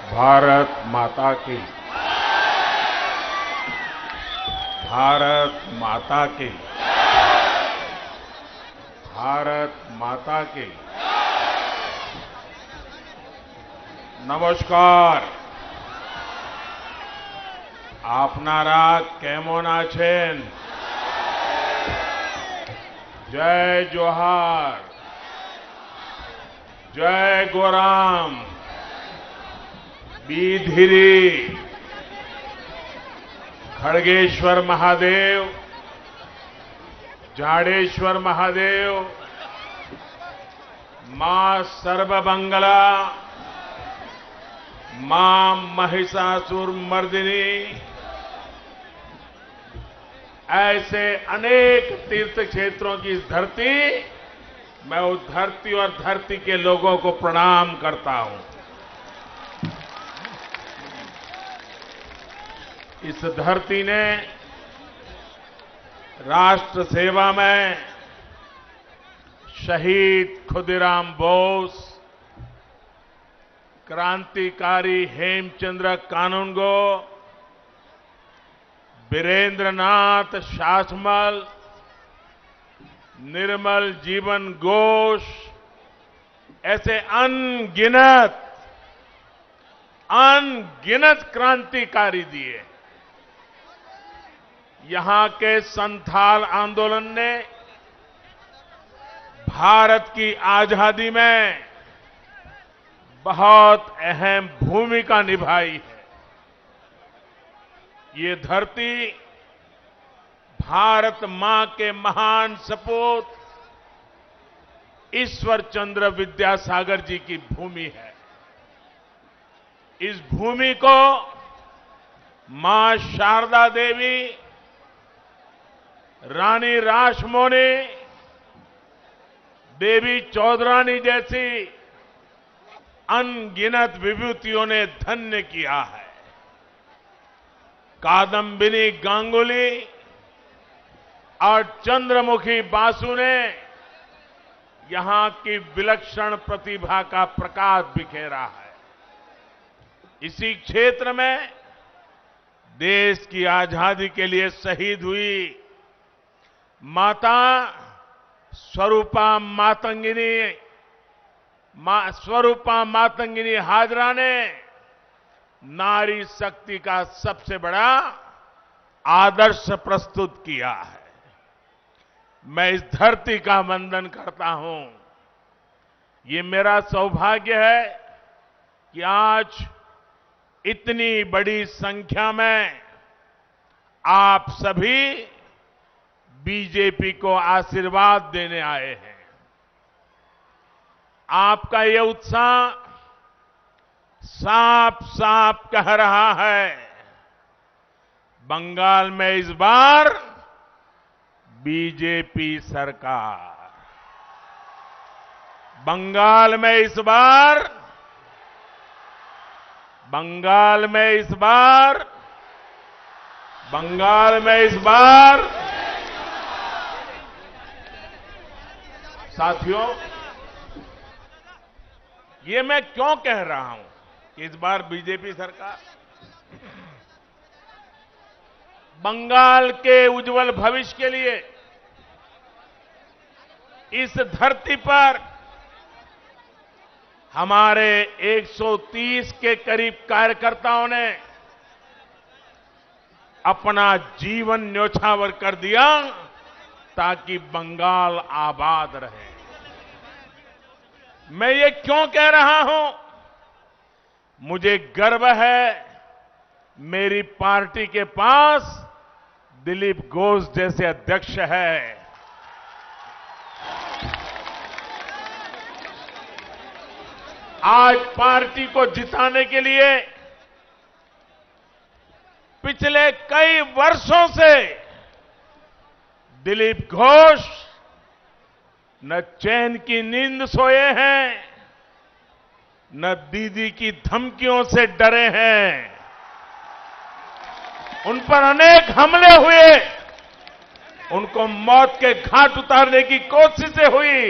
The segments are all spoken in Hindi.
भारत माता की। भारत माता की। भारत माता की। নমস্কার। আপনারা কেমন আছেন? জয় জোহার। জয় গোরাम। बीधिरी। खड़गेश्वर महादेव, जाडेश्वर महादेव, मां सर्वमंगला, मां महिषासुर मर्दिनी, ऐसे अनेक तीर्थ क्षेत्रों की इस धरती, मैं उस धरती और धरती के लोगों को प्रणाम करता हूं। इस धरती ने राष्ट्र सेवा में शहीद खुदीराम बोस, क्रांतिकारी हेमचंद्र कानूनगो, वीरेंद्रनाथ शासमल, निर्मल जीवन घोष, ऐसे अनगिनत क्रांतिकारी दिए। यहां के संथाल आंदोलन ने भारत की आजादी में बहुत अहम भूमिका निभाई है। ये धरती भारत मां के महान सपूत ईश्वर चंद्र विद्यासागर जी की भूमि है। इस भूमि को मां शारदा देवी, रानी रासमोनी, देवी चौधरानी जैसी अनगिनत विभूतियों ने धन्य किया है। कादम्बिनी गांगुली और चंद्रमुखी बासु ने यहां की विलक्षण प्रतिभा का प्रकाश बिखेरा है। इसी क्षेत्र में देश की आजादी के लिए शहीद हुई माता स्वरूपा मातंगिनी हाजरा ने नारी शक्ति का सबसे बड़ा आदर्श प्रस्तुत किया है। मैं इस धरती का वंदन करता हूं। ये मेरा सौभाग्य है कि आज इतनी बड़ी संख्या में आप सभी बीजेपी को आशीर्वाद देने आए हैं। आपका ये उत्साह साफ साफ कह रहा है, बंगाल में इस बार बीजेपी सरकार। बंगाल में इस बार साथियों, ये मैं क्यों कह रहा हूं कि इस बार बीजेपी सरकार? बंगाल के उज्जवल भविष्य के लिए इस धरती पर हमारे 130 के करीब कार्यकर्ताओं ने अपना जीवन न्योछावर कर दिया ताकि बंगाल आबाद रहे। मैं ये क्यों कह रहा हूं? मुझे गर्व है मेरी पार्टी के पास दिलीप घोष जैसे अध्यक्ष है। आज पार्टी को जिताने के लिए पिछले कई वर्षों से दिलीप घोष न चैन की नींद सोए हैं, न दीदी की धमकियों से डरे हैं। उन पर अनेक हमले हुए, उनको मौत के घाट उतारने की कोशिशें हुई,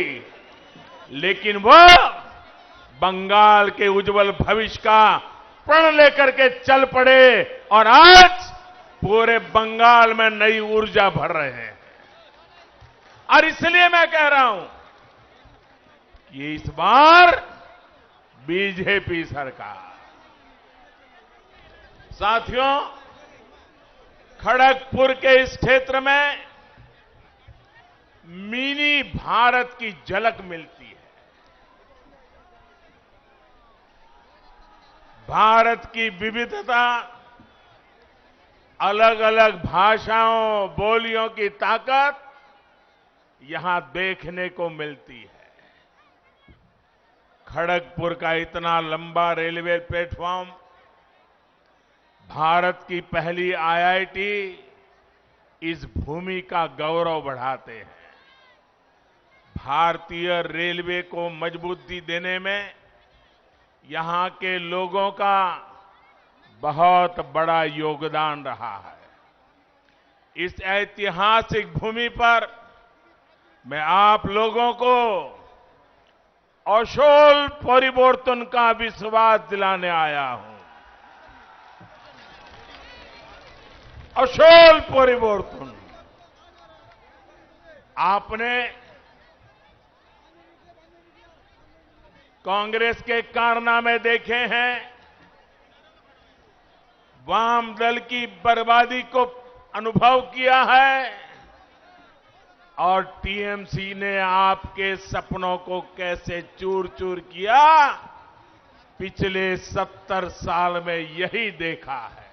लेकिन वह बंगाल के उज्जवल भविष्य का प्रण लेकर के चल पड़े और आज पूरे बंगाल में नई ऊर्जा भर रहे हैं। और इसलिए मैं कह रहा हूं कि इस बार बीजेपी सरकार, साथियों, खड़गपुर के इस क्षेत्र में मिनी भारत की झलक मिलती है। भारत की विविधता, अलग अलग भाषाओं, बोलियों की ताकत यहां देखने को मिलती है। खड़गपुर का इतना लंबा रेलवे प्लेटफॉर्म, भारत की पहली आईआईटी इस भूमि का गौरव बढ़ाते हैं। भारतीय रेलवे को मजबूती देने में यहां के लोगों का बहुत बड़ा योगदान रहा है। इस ऐतिहासिक भूमि पर मैं आप लोगों को असोल परिवर्तन का विश्वास दिलाने आया हूं। असोल परिवर्तन। आपने कांग्रेस के कारनामे देखे हैं, वाम दल की बर्बादी को अनुभव किया है और टीएमसी ने आपके सपनों को कैसे चूर चूर किया, पिछले 70 साल में यही देखा है।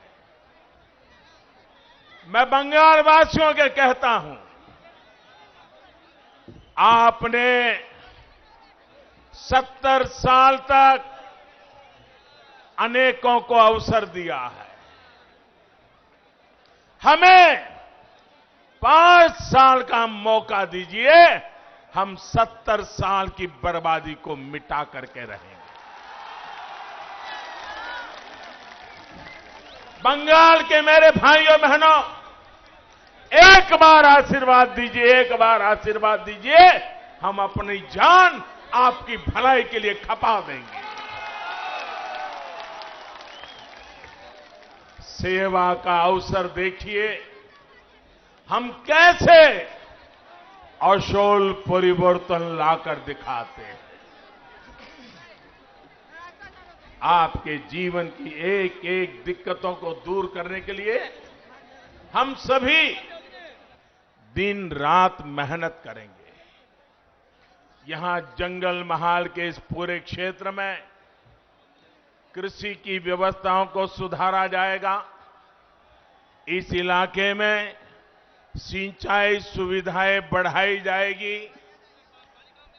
मैं बंगाल वासियों के कहता हूं, आपने 70 साल तक अनेकों को अवसर दिया है। हमें 5 साल का मौका दीजिए, हम 70 साल की बर्बादी को मिटा करके रहेंगे। बंगाल के मेरे भाइयों बहनों, एक बार आशीर्वाद दीजिए, एक बार आशीर्वाद दीजिए, हम अपनी जान आपकी भलाई के लिए खपा देंगे। सेवा का अवसर देखिए, हम कैसे असोल परिवर्तन लाकर दिखाते हैं। आपके जीवन की एक एक दिक्कतों को दूर करने के लिए हम सभी दिन रात मेहनत करेंगे। यहां जंगल महाल के इस पूरे क्षेत्र में कृषि की व्यवस्थाओं को सुधारा जाएगा। इस इलाके में सिंचाई सुविधाएं बढ़ाई जाएगी,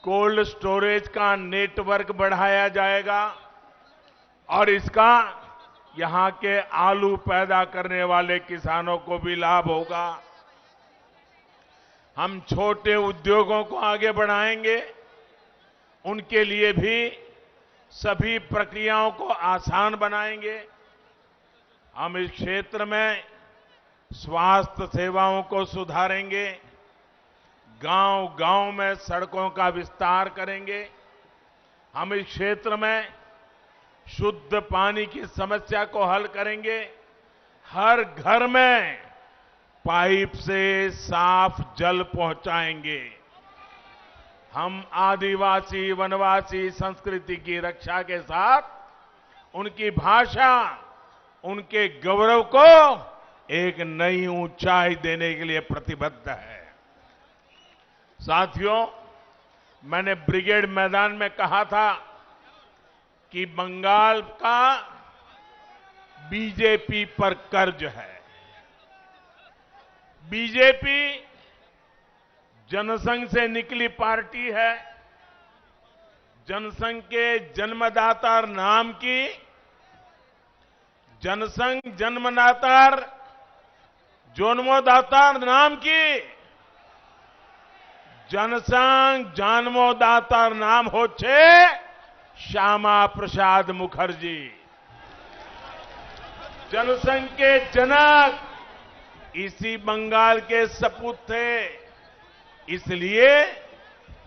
कोल्ड स्टोरेज का नेटवर्क बढ़ाया जाएगा और इसका यहां के आलू पैदा करने वाले किसानों को भी लाभ होगा। हम छोटे उद्योगों को आगे बढ़ाएंगे, उनके लिए भी सभी प्रक्रियाओं को आसान बनाएंगे। हम इस क्षेत्र में स्वास्थ्य सेवाओं को सुधारेंगे, गांव-गांव में सड़कों का विस्तार करेंगे। हम इस क्षेत्र में शुद्ध पानी की समस्या को हल करेंगे। हर घर में पाइप से साफ जल पहुंचाएंगे। हम आदिवासी वनवासी संस्कृति की रक्षा के साथ उनकी भाषा, उनके गौरव को एक नई ऊंचाई देने के लिए प्रतिबद्ध है। साथियों, मैंने ब्रिगेड मैदान में कहा था कि बंगाल का बीजेपी पर कर्ज है। बीजेपी जनसंघ से निकली पार्टी है। जनसंघ के जन्मदाता नाम की, जनसंघ जन्मदाता जन्मदाता नाम की, जनसंघ जन्मदाता नाम होच्छे श्यामा प्रसाद मुखर्जी। जनसंघ के जनक इसी बंगाल के सपूत थे। इसलिए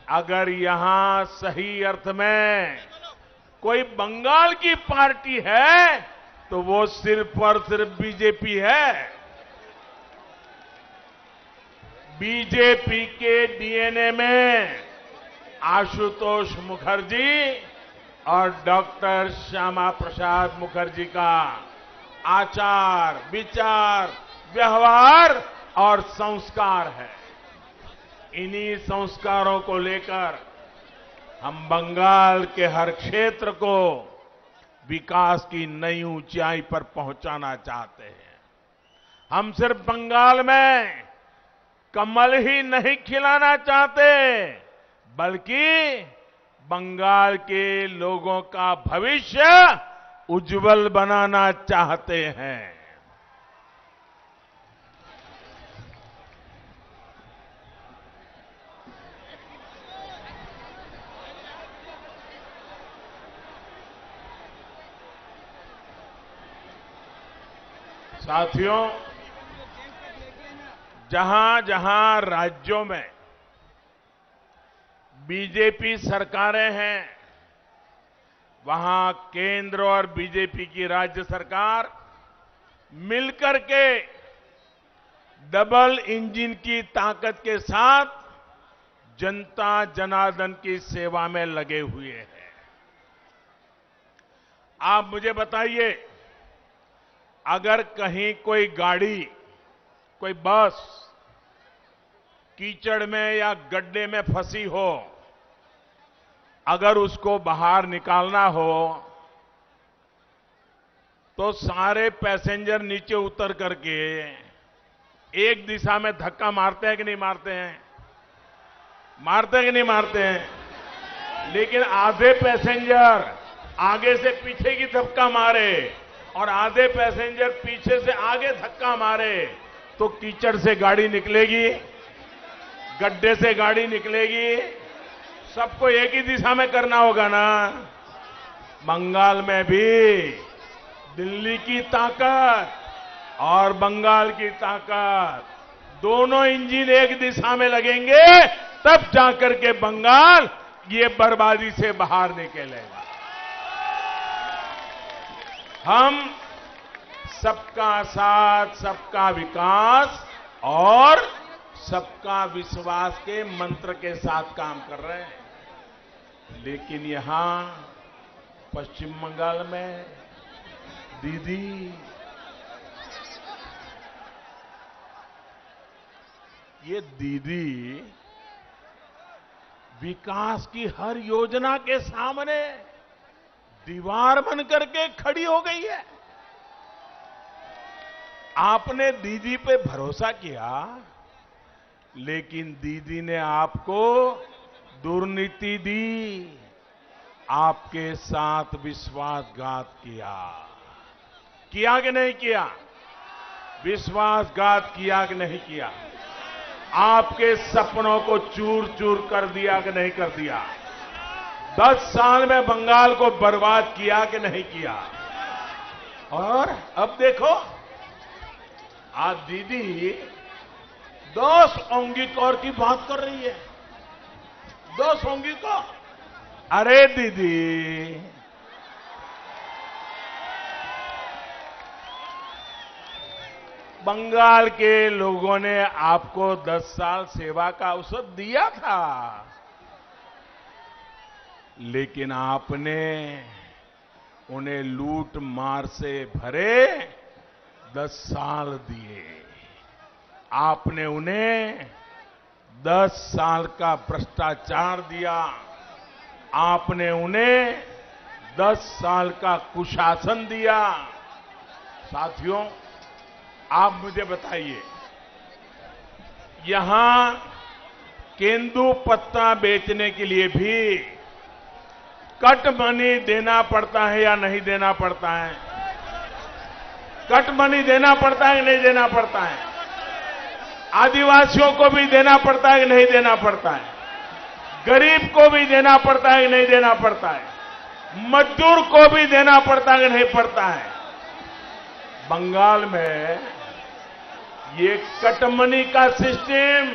अगर यहां सही अर्थ में कोई बंगाल की पार्टी है तो वो सिर्फ और सिर्फ बीजेपी है। बीजेपी के डीएनए में आशुतोष मुखर्जी और डॉक्टर श्यामा प्रसाद मुखर्जी का आचार, विचार, व्यवहार और संस्कार है। इन्हीं संस्कारों को लेकर हम बंगाल के हर क्षेत्र को विकास की नई ऊंचाई पर पहुंचाना चाहते हैं। हम सिर्फ बंगाल में कमल ही नहीं खिलाना चाहते, बल्कि बंगाल के लोगों का भविष्य उज्जवल बनाना चाहते हैं। साथियों, जहां जहां राज्यों में बीजेपी सरकारें हैं, वहां केंद्र और बीजेपी की राज्य सरकार मिलकर के डबल इंजन की ताकत के साथ जनता जनार्दन की सेवा में लगे हुए हैं। आप मुझे बताइए, अगर कहीं कोई गाड़ी, कोई बस कीचड़ में या गड्ढे में फंसी हो, अगर उसको बाहर निकालना हो तो सारे पैसेंजर नीचे उतर करके एक दिशा में धक्का मारते हैं कि नहीं मारते हैं? मारते हैं कि नहीं मारते हैं? लेकिन आधे पैसेंजर आगे से पीछे की धक्का मारे और आधे पैसेंजर पीछे से आगे धक्का मारे तो कीचड़ से गाड़ी निकलेगी, गड्ढे से गाड़ी निकलेगी। सबको एक ही दिशा में करना होगा ना। बंगाल में भी दिल्ली की ताकत और बंगाल की ताकत, दोनों इंजन एक दिशा में लगेंगे, तब जाकर के बंगाल ये बर्बादी से बाहर निकलेगा। हम सबका साथ, सबका विकास और सबका विश्वास के मंत्र के साथ काम कर रहे हैं। लेकिन यहां पश्चिम बंगाल में दीदी, ये दीदी विकास की हर योजना के सामने दीवार बन करके खड़ी हो गई है। आपने दीदी पे भरोसा किया, लेकिन दीदी ने आपको दुर्नीति दी, आपके साथ विश्वासघात किया। किया कि नहीं किया? विश्वासघात किया कि नहीं किया? आपके सपनों को चूर चूर कर दिया कि नहीं कर दिया? 10 साल में बंगाल को बर्बाद किया कि नहीं किया? और अब देखो, आज दीदी 10 औंगीकौर की बात कर रही है। 10 औंगीकौर। अरे दीदी, बंगाल के लोगों ने आपको 10 साल सेवा का अवसर दिया था, लेकिन आपने उन्हें लूट मार से भरे 10 साल दिए। आपने उन्हें 10 साल का भ्रष्टाचार दिया। आपने उन्हें 10 साल का कुशासन दिया। साथियों, आप मुझे बताइए, यहां केंदू पत्ता बेचने के लिए भी कट मनी देना पड़ता है या नहीं देना पड़ता है? कट मनी देना पड़ता है कि नहीं देना पड़ता है? आदिवासियों को भी देना पड़ता है कि नहीं देना पड़ता है? गरीब को भी देना पड़ता है कि नहीं देना पड़ता है? मजदूर को भी देना पड़ता है कि नहीं पड़ता है? बंगाल में ये कटमनी का सिस्टम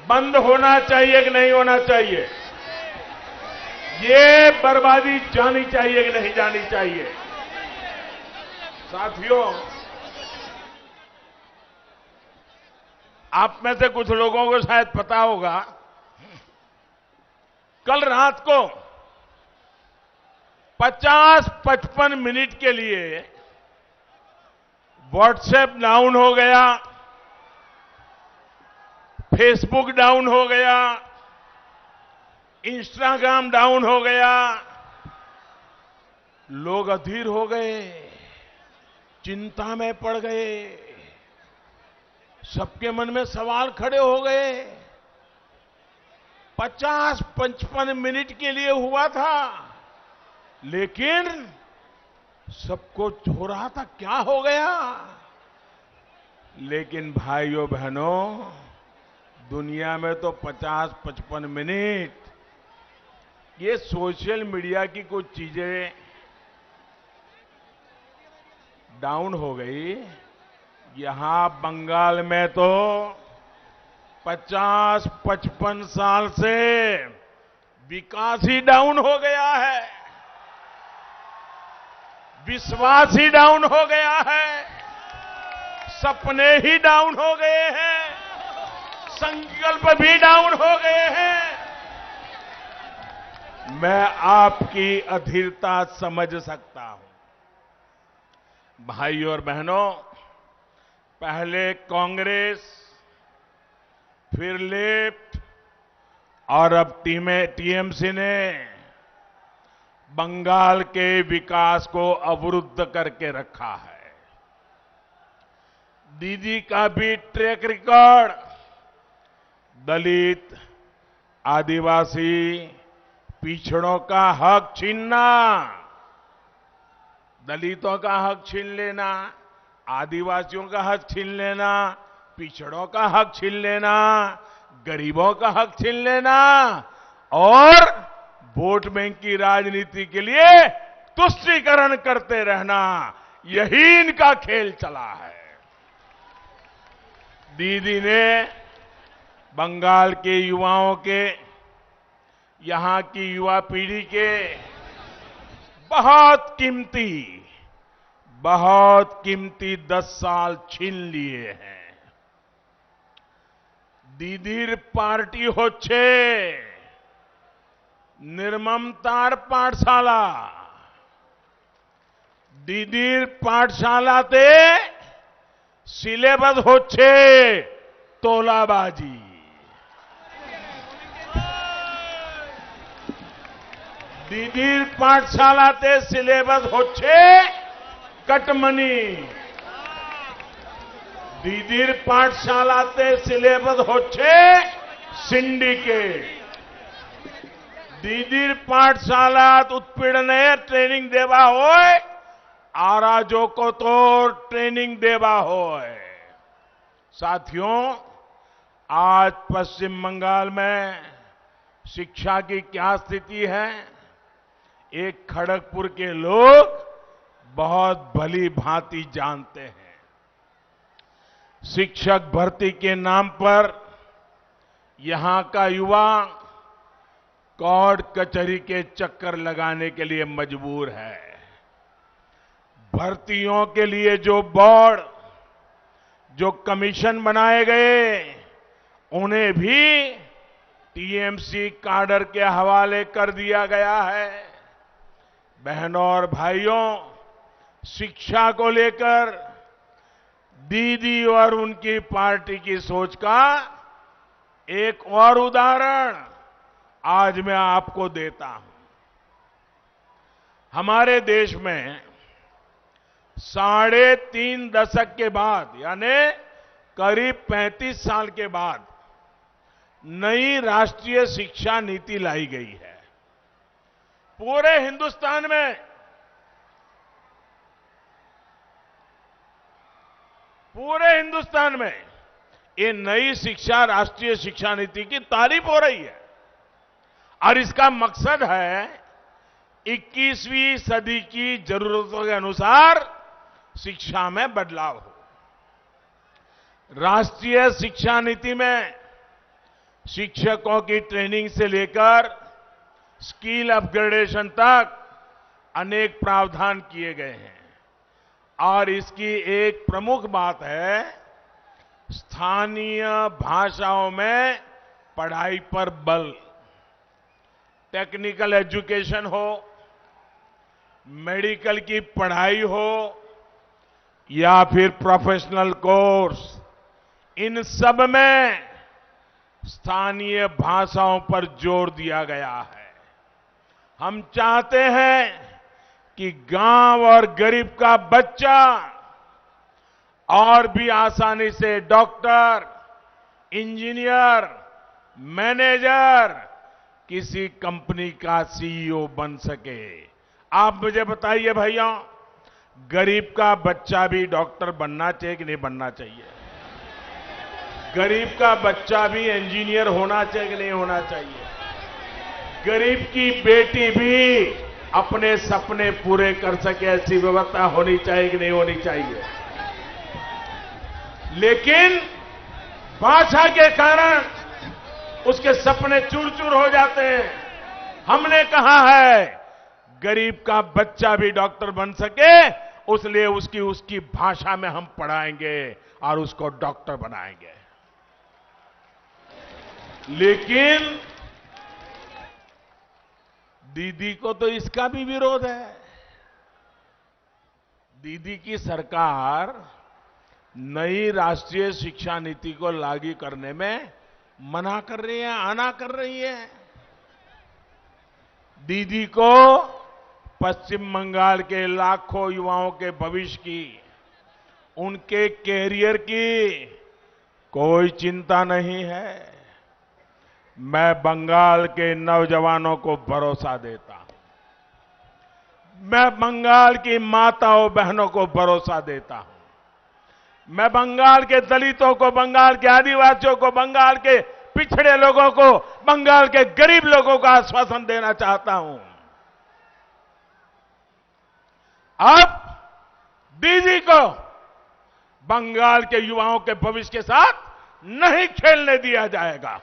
बंद होना चाहिए कि नहीं होना चाहिए? ये बर्बादी जानी चाहिए कि नहीं जानी चाहिए? साथियों, आप में से कुछ लोगों को शायद पता होगा, कल रात को 50-55 मिनट के लिए व्हाट्सएप डाउन हो गया, फेसबुक डाउन हो गया, इंस्टाग्राम डाउन हो गया। लोग अधीर हो गए, चिंता में पड़ गए, सबके मन में सवाल खड़े हो गए। 50-55 मिनट के लिए हुआ था, लेकिन सबको हो रहा था क्या हो गया। लेकिन भाइयों बहनों, दुनिया में तो 50-55 मिनट ये सोशल मीडिया की कुछ चीजें डाउन हो गई। यहां बंगाल में तो 50-55 साल से विकास ही डाउन हो गया है, विश्वास ही डाउन हो गया है, सपने ही डाउन हो गए हैं, संकल्प भी डाउन हो गए हैं। मैं आपकी अधीरता समझ सकता हूं। भाइयों और बहनों, पहले कांग्रेस, फिर लेफ्ट और अब टीएमसी ने बंगाल के विकास को अवरुद्ध करके रखा है। दीदी का भी ट्रैक रिकॉर्ड दलित, आदिवासी, पिछड़ों का हक छीनना, दलितों का हक छीन लेना, आदिवासियों का हक छीन लेना, पिछड़ों का हक छीन लेना, गरीबों का हक छीन लेना और वोट बैंक की राजनीति के लिए तुष्टीकरण करते रहना, यही इनका खेल चला है। दीदी ने बंगाल के युवाओं के, यहां की युवा पीढ़ी के बहुत कीमती 10 साल छीन लिए हैं। दीदीर पार्टी होच्छे निर्ममतार पाठशाला। दीदीर पाठशालाते सिलेबस होच्छे तोलाबाजी। दीदीर पाठशालाते सिलेबस होच्छे कटमनी। दीदीर पाठशालाते सिलेबस होच्छे सिंडिकेट। दीदीर पाठशालात उत्पीड़ने ट्रेनिंग देवा होय, आराजो को तो ट्रेनिंग देवा होय। साथियों, आज पश्चिम बंगाल में शिक्षा की क्या स्थिति है, एक खड़गपुर के लोग बहुत भली भांति जानते हैं। शिक्षक भर्ती के नाम पर यहां का युवा कोर्ट कचहरी के चक्कर लगाने के लिए मजबूर है। भर्तियों के लिए जो बोर्ड, जो कमीशन बनाए गए, उन्हें भी टीएमसी काडर के हवाले कर दिया गया है। बहनों और भाइयों, शिक्षा को लेकर दीदी और उनकी पार्टी की सोच का एक और उदाहरण आज मैं आपको देता हूं। हमारे देश में 3.5 दशक के बाद, यानी करीब 35 साल के बाद नई राष्ट्रीय शिक्षा नीति लाई गई है। पूरे हिंदुस्तान में ये नई शिक्षा, राष्ट्रीय शिक्षा नीति की तारीफ हो रही है और इसका मकसद है 21वीं सदी की जरूरतों के अनुसार शिक्षा में बदलाव हो। राष्ट्रीय शिक्षा नीति में शिक्षकों की ट्रेनिंग से लेकर स्किल अपग्रेडेशन तक अनेक प्रावधान किए गए हैं। और इसकी एक प्रमुख बात है स्थानीय भाषाओं में पढ़ाई पर बल। टेक्निकल एजुकेशन हो, मेडिकल की पढ़ाई हो या फिर प्रोफेशनल कोर्स, इन सब में स्थानीय भाषाओं पर जोर दिया गया है। हम चाहते हैं कि गांव और गरीब का बच्चा और भी आसानी से डॉक्टर, इंजीनियर, मैनेजर, किसी कंपनी का सीईओ बन सके। आप मुझे बताइए भैया, गरीब का बच्चा भी डॉक्टर बनना चाहिए कि नहीं बनना चाहिए? गरीब का बच्चा भी इंजीनियर होना चाहिए कि नहीं होना चाहिए? गरीब की बेटी भी अपने सपने पूरे कर सके, ऐसी व्यवस्था होनी चाहिए कि नहीं होनी चाहिए? लेकिन भाषा के कारण उसके सपने चूर चूर हो जाते हैं। हमने कहा है गरीब का बच्चा भी डॉक्टर बन सके, उसलिए उसकी भाषा में हम पढ़ाएंगे और उसको डॉक्टर बनाएंगे। लेकिन दीदी को तो इसका भी विरोध है। दीदी की सरकार नई राष्ट्रीय शिक्षा नीति को लागू करने में मना कर रही है, आना कर रही है। दीदी को पश्चिम बंगाल के लाखों युवाओं के भविष्य की, उनके कैरियर की कोई चिंता नहीं है। मैं बंगाल के नौजवानों को भरोसा देता हूं। मैं बंगाल की माताओं बहनों को भरोसा देता हूं। मैं बंगाल के दलितों को, बंगाल के आदिवासियों को, बंगाल के पिछड़े लोगों को, बंगाल के गरीब लोगों को आश्वासन देना चाहता हूं। अब दीदी को बंगाल के युवाओं के भविष्य के साथ नहीं खेलने दिया जाएगा।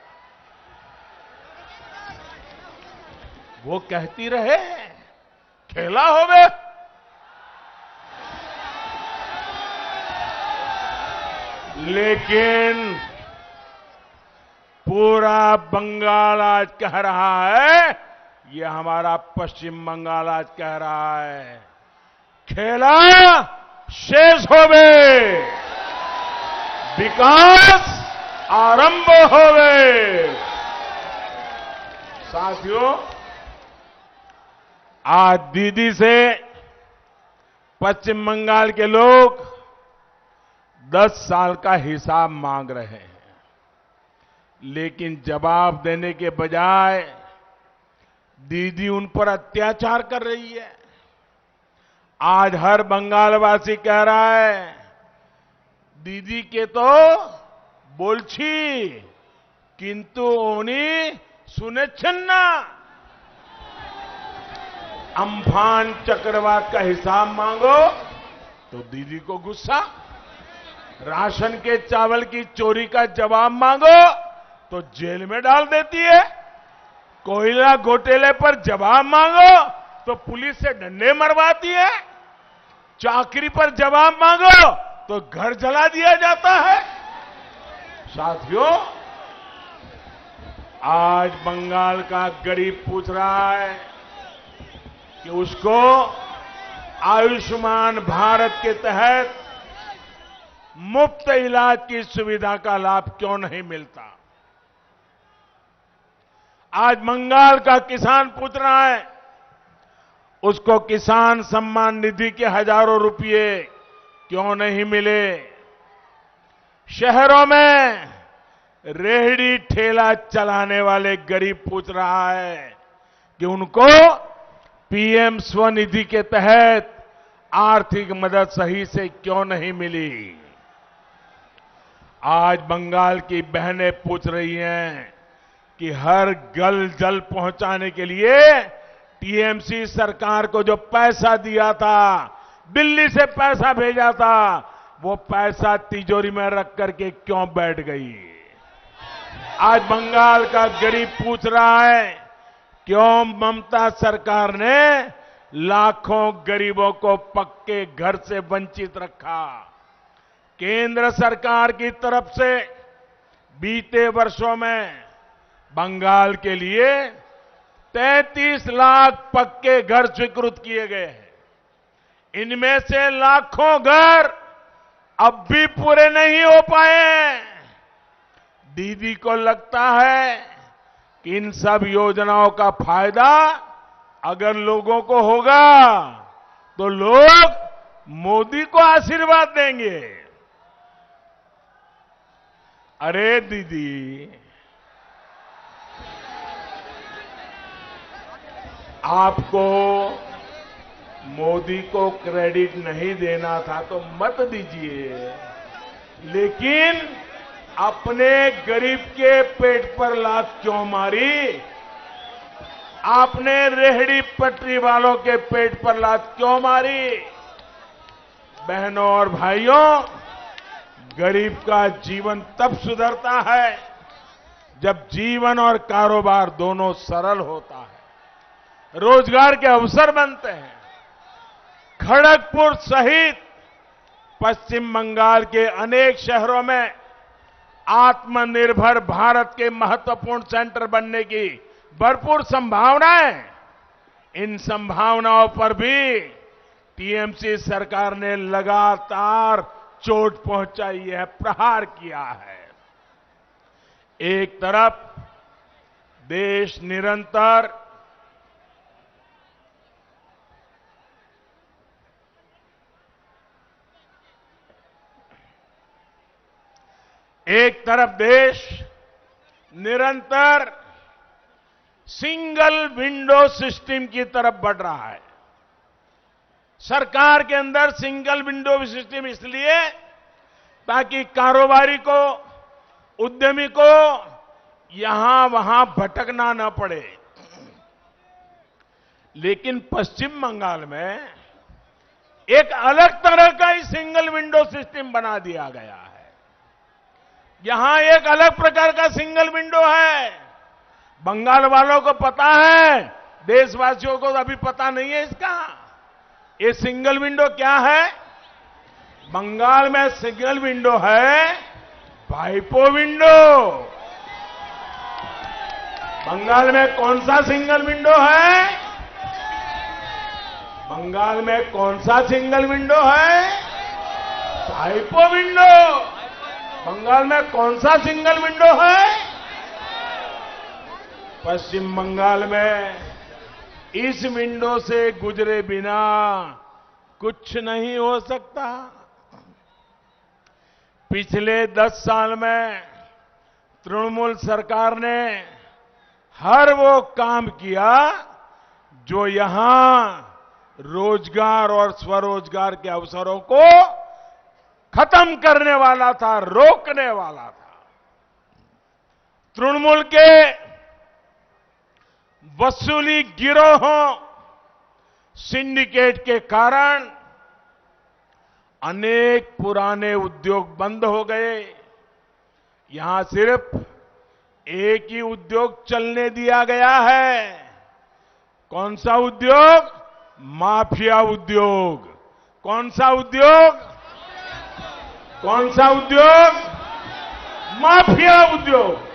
वो कहती रहे खेला होवे, लेकिन पूरा बंगाल आज कह रहा है, ये हमारा पश्चिम बंगाल आज कह रहा है, खेला शेष होवे, विकास आरंभ होवे। साथियों, आज दीदी से पश्चिम बंगाल के लोग 10 साल का हिसाब मांग रहे हैं, लेकिन जवाब देने के बजाय दीदी उन पर अत्याचार कर रही है। आज हर बंगालवासी कह रहा है दीदी के तो बोलछी किंतु उन्हीं सुने छन्ना। अम्फान चक्रवात का हिसाब मांगो तो दीदी को गुस्सा, राशन के चावल की चोरी का जवाब मांगो तो जेल में डाल देती है, कोयला घोटाले पर जवाब मांगो तो पुलिस से डंडे मरवाती है, चाकरी पर जवाब मांगो तो घर जला दिया जाता है। साथियों, आज बंगाल का गरीब पूछ रहा है कि उसको आयुष्मान भारत के तहत मुफ्त इलाज की सुविधा का लाभ क्यों नहीं मिलता। आज बंगाल का किसान पूछ रहा है उसको किसान सम्मान निधि के हजारों रुपए क्यों नहीं मिले। शहरों में रेहड़ी ठेला चलाने वाले गरीब पूछ रहा है कि उनको पीएम स्वनिधि के तहत आर्थिक मदद सही से क्यों नहीं मिली। आज बंगाल की बहनें पूछ रही हैं कि हर घर जल पहुंचाने के लिए टीएमसी सरकार को जो पैसा दिया था, दिल्ली से पैसा भेजा था, वो पैसा तिजोरी में रख करके क्यों बैठ गई। आज बंगाल का गरीब पूछ रहा है क्यों ममता सरकार ने लाखों गरीबों को पक्के घर से वंचित रखा। केंद्र सरकार की तरफ से बीते वर्षों में बंगाल के लिए 33 लाख पक्के घर स्वीकृत किए गए हैं। इनमें से लाखों घर अब भी पूरे नहीं हो पाए हैं। दीदी को लगता है कि इन सब योजनाओं का फायदा अगर लोगों को होगा तो लोग मोदी को आशीर्वाद देंगे। अरे दीदी, आपको मोदी को क्रेडिट नहीं देना था तो मत दीजिए, लेकिन अपने गरीब के पेट पर लात क्यों मारी? आपने रेहड़ी पटरी वालों के पेट पर लात क्यों मारी? बहनों और भाइयों, गरीब का जीवन तब सुधरता है जब जीवन और कारोबार दोनों सरल होता है, रोजगार के अवसर बनते हैं। खड़गपुर सहित पश्चिम बंगाल के अनेक शहरों में आत्मनिर्भर भारत के महत्वपूर्ण सेंटर बनने की भरपूर संभावनाएं। इन संभावनाओं पर भी टीएमसी सरकार ने लगातार चोट पहुंचाई है, प्रहार किया है। एक तरफ देश निरंतर सिंगल विंडो सिस्टम की तरफ बढ़ रहा है। सरकार के अंदर सिंगल विंडो सिस्टम इसलिए ताकि कारोबारी को, उद्यमी को यहां वहां भटकना न पड़े। लेकिन पश्चिम बंगाल में एक अलग तरह का ही सिंगल विंडो सिस्टम बना दिया गया है। यहां एक अलग प्रकार का सिंगल विंडो है। बंगाल वालों को पता है, देशवासियों को अभी पता नहीं है इसका। ये सिंगल विंडो क्या है? बंगाल में सिंगल विंडो है भाइपो विंडो। बंगाल में कौन सा सिंगल विंडो है? बंगाल में कौन सा सिंगल विंडो है? भाइपो विंडो। बंगाल में कौन सा सिंगल विंडो है? पश्चिम बंगाल में इस विंडो से गुजरे बिना कुछ नहीं हो सकता। पिछले 10 साल में तृणमूल सरकार ने हर वो काम किया जो यहां रोजगार और स्वरोजगार के अवसरों को खत्म करने वाला था, रोकने वाला था। तृणमूल के वसूली गिरोहों, सिंडिकेट के कारण अनेक पुराने उद्योग बंद हो गए। यहां सिर्फ एक ही उद्योग चलने दिया गया है। कौन सा उद्योग? माफिया उद्योग। कौन सा उद्योग? कौन सा उद्योग? माफिया उद्योग।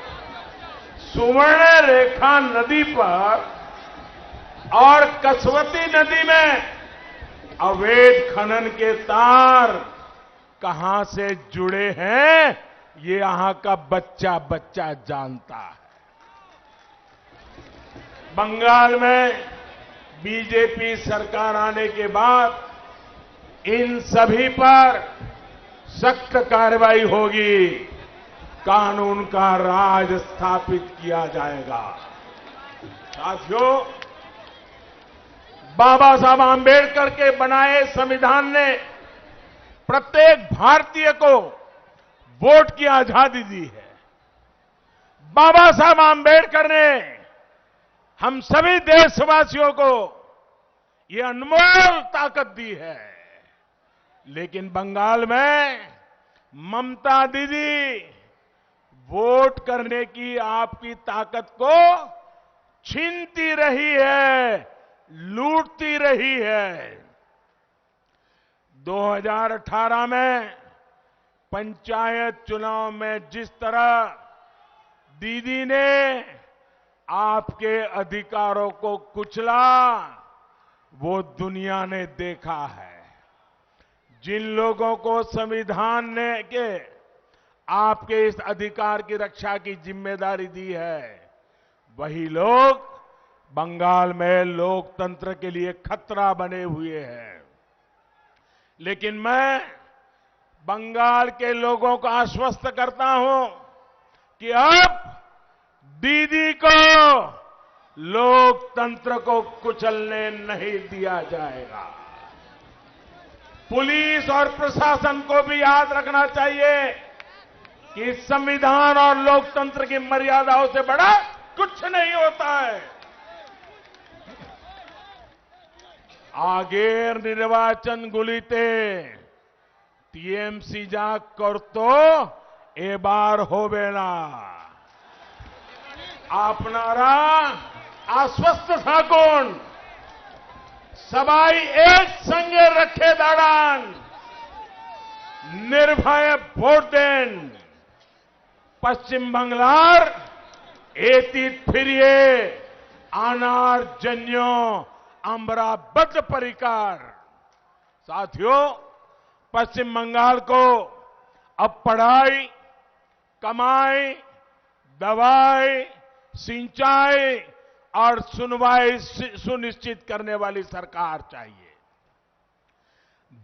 सुवर्ण रेखा नदी पर और कसवती नदी में अवैध खनन के तार कहां से जुड़े हैं, ये यहां का बच्चा बच्चा जानता है। बंगाल में बीजेपी सरकार आने के बाद इन सभी पर सख्त कार्रवाई होगी, कानून का राज स्थापित किया जाएगा। साथियों, बाबा साहब आंबेडकर के बनाए संविधान ने प्रत्येक भारतीय को वोट की आजादी दी है। बाबा साहब आंबेडकर ने हम सभी देशवासियों को ये अनमोल ताकत दी है। लेकिन बंगाल में ममता दीदी वोट करने की आपकी ताकत को छीनती रही है, लूटती रही है। 2018 में पंचायत चुनाव में जिस तरह दीदी ने आपके अधिकारों को कुचला, वो दुनिया ने देखा है। जिन लोगों को संविधान ने के आपके इस अधिकार की रक्षा की जिम्मेदारी दी है, वही लोग बंगाल में लोकतंत्र के लिए खतरा बने हुए हैं। लेकिन मैं बंगाल के लोगों को आश्वस्त करता हूं कि अब दीदी को लोकतंत्र को कुचलने नहीं दिया जाएगा। पुलिस और प्रशासन को भी याद रखना चाहिए कि संविधान और लोकतंत्र की मर्यादाओं से बड़ा कुछ नहीं होता है। আগের নির্বাচনগুলিতে টিএমসি যা করত এবার হবে না। আপনারা আশ্বস্ত থাকুন, সবাই একসঙ্গে রক্ষে দাঁড়ান, নির্ভয়ে ভোট দেন। পশ্চিম বাংলার এতিত ফিরিয়ে আনার জন্য আমরা बद्ध परिकर। साथियों, पश्चिम बंगाल को अब पढ़ाई, कमाई, दवाई, सिंचाई और सुनवाई सुनिश्चित करने वाली सरकार चाहिए।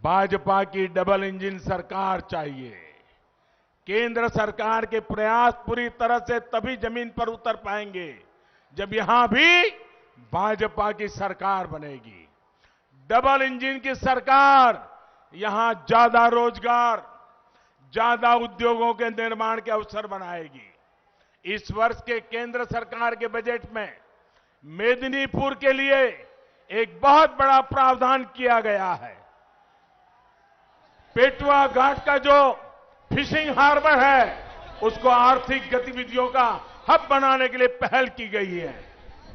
भाजपा की डबल इंजन सरकार चाहिए। केंद्र सरकार के प्रयास पूरी तरह से तभी जमीन पर उतर पाएंगे जब यहां भी भाजपा की सरकार बनेगी। डबल इंजन की सरकार यहां ज्यादा रोजगार, ज्यादा उद्योगों के निर्माण के अवसर बनाएगी। इस वर्ष के केंद्र सरकार के बजट में मेदिनीपुर के लिए एक बहुत बड़ा प्रावधान किया गया है। पेटवा घाट का जो फिशिंग हार्बर है, उसको आर्थिक गतिविधियों का हब बनाने के लिए पहल की गई है।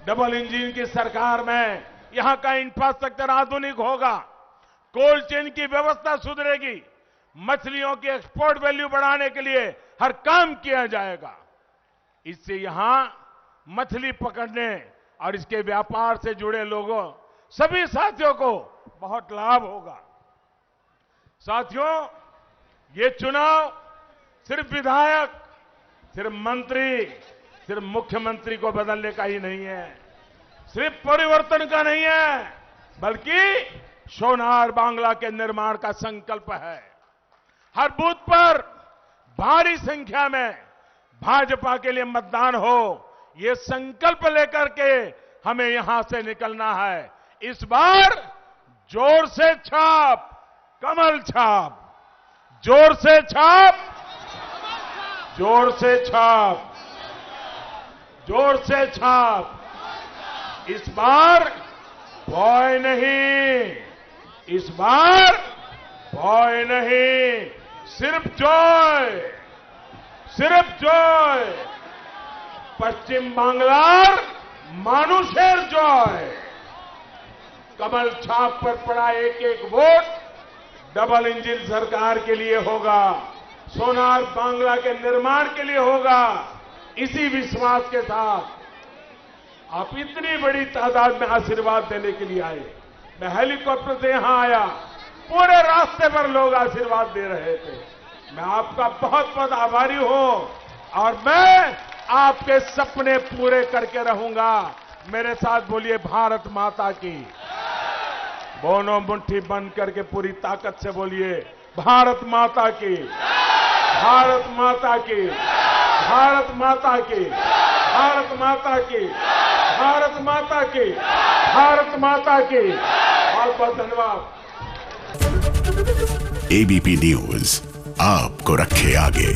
डबल इंजन की सरकार में यहां का इंफ्रास्ट्रक्चर आधुनिक होगा, कोल्ड चेन की व्यवस्था सुधरेगी, मछलियों की एक्सपोर्ट वैल्यू बढ़ाने के लिए हर काम किया जाएगा। इससे यहां मछली पकड़ने और इसके व्यापार से जुड़े लोगों, सभी साथियों को बहुत लाभ होगा। साथियों, ये चुनाव सिर्फ विधायक, सिर्फ मंत्री, सिर्फ मुख्यमंत्री को बदलने का ही नहीं है, सिर्फ परिवर्तन का नहीं है, बल्कि सोनार बांग्ला के निर्माण का संकल्प है। हर बूथ पर भारी संख्या में भाजपा के लिए मतदान हो, ये संकल्प लेकर के हमें यहां से निकलना है। इस बार जोर से छाप, कमल छाप, जोर से छाप, जोर से छाप, जोर से छाप। इस बार भय नहीं, इस बार भय नहीं, सिर्फ जय, सिर्फ जय। पश्चिम बांग्लार मानुषेर जय। कमल छाप पर पड़ा एक एक वोट डबल इंजन सरकार के लिए होगा, सोनार बांग्ला के निर्माण के लिए होगा। इसी विश्वास के साथ आप इतनी बड़ी तादाद में आशीर्वाद देने के लिए आए। मैं हेलीकॉप्टर से यहां आया, पूरे रास्ते पर लोग आशीर्वाद दे रहे थे। मैं आपका बहुत बहुत आभारी हूं और मैं आपके सपने पूरे करके रहूंगा। मेरे साथ बोलिए भारत माता की। दोनों मुट्ठी बंद करके पूरी ताकत से बोलिए भारत माता की, भारत माता की, भारत माता की, भारत माता की, भारत माता की, भारत माता की। बहुत बहुत धन्यवाद। एबीपी न्यूज आपको रखे आगे।